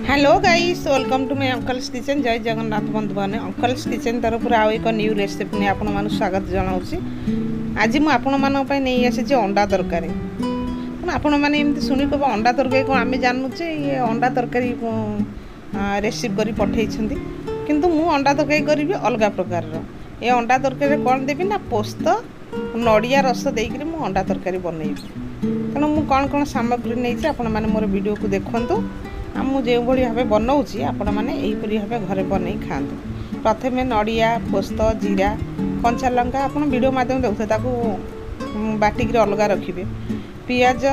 Hello guys welcome to my uncle's kitchen. जय जगन्नाथ बंधु मैंने अंकल्स किचन तरफ आउ एक न्यू रेसिपी नहीं आपण मानू स्वागत जनाऊँगी। आज मुझे आपण मानी नहीं आसी अंडा तरकारी। आपण मैंने एमती शुणी कब अंडा तरकारी कौन आम जानूचे ये अंडा तरकारी रेसिपी कर पठे किंतु मु अंडा तरकारी करी अलग प्रकार ये अंडा तरकारी कौन देवी ना पोस्त नड़िया रस देकर मु अंडा तरकारी बनईबी। तेणु मु कौन कौन सामग्री नहीं आपण मैंने मोर वीडियो को देखु मुझे भाव बनाऊँगी आपण मैंने यहीपरी भाव घरे बन खातु। प्रथम नड़िया पोस्त जीरा कंचा लंका आप वीडियो माध्यम देखते बाटिक अलग रखिए। पियाज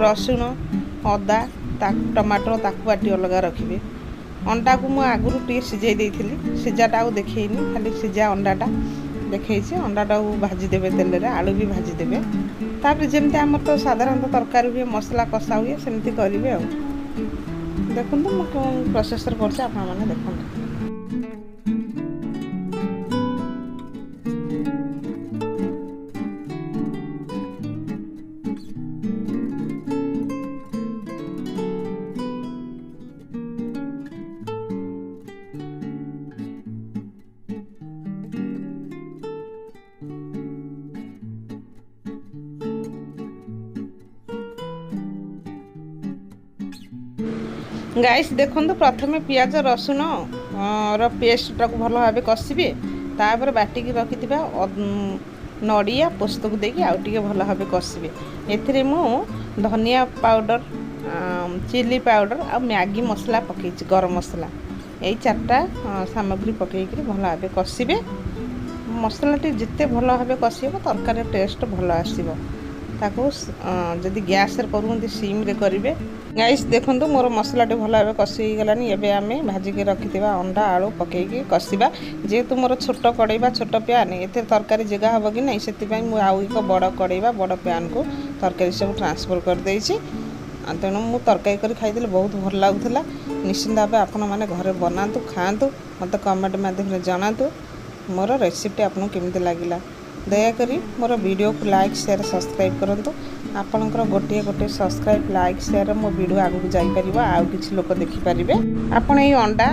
रसुण अदा टमाटर ताकू बाटी अलग रखिए। अंडा को मुझे आगुरी टे सीझे देती सीझाटा आउ देखनी खाली सीझा अंडाटा देखी अंडाटा भाजीदेवे तेल आलू भी भाजीदेवे तापर जमी आम तो साधारणतः तरकारी हुए मसला कषा हुए सेमती करेंगे। देखो मुझे प्रोसेसर करते आपने देखो। गाइस देखो प्रथम पियाज रसुण पेस्टा को भल भाव कषिबे तापर बाटिकी रखि नड़िया पोस्त को देकी आउ टिके भल भाव कषिबे। एथिरे मु धनिया पाउडर चिली पाउडर आ मैगी मसला पकई गरम मसला यही चार्टा सामग्री पकईकरी भल भाव कषिबे। मसलाटी जिते भल भाव कषिब तरकारी टेस्ट भल आसीबो। ताको जदि गैस करूँ सीम रे करेंगे। गाइस देखो मोर मसलाटी भल भाव कषि गलानी। एबे आमे भाजिक रखि अंडा आलू पकईकी कषिबा। जेहेतु मोर छोट कड़े छोट प्यान एते तरकारी जगह हम कि नहीं से आउ एक बड़ कड़े बड़ प्यान को तरकारी सब ट्रांसफर कर देछि। तेणु मु तरकारी कर खाई बहुत भल लगुला। निश्चिंत भाव आपण मैंने घरे बनातु खातु मत कमेंट माध्यम जनातु मोर रेसिपी आपको केमती लगिला। दयाकोरी मोर वीडियो को लाइक शेयर सब्सक्राइब करंतु। आपणकर गोटे गोटे सब्सक्राइब लाइक शेयर मो वीडियो आगू जापर आउ कि लोक देखिपारे। आपड़ ये अंडा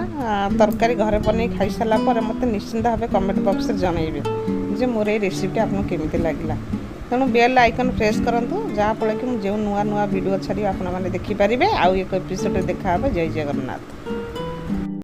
तरकारी घरे बन खाई सारा पर मत निश्चिंत भाव कमेंट बॉक्स में जनइबे जे मोर ये रेसिपी आपको केमती लगिला। तेणु बेल आइकन प्रेस करूँ जहाँफल कि जो नुआ नुआ वीडियो छाड़ी आपने देखिपारे। आउ एक एपिसोड देखा। जय जगन्नाथ।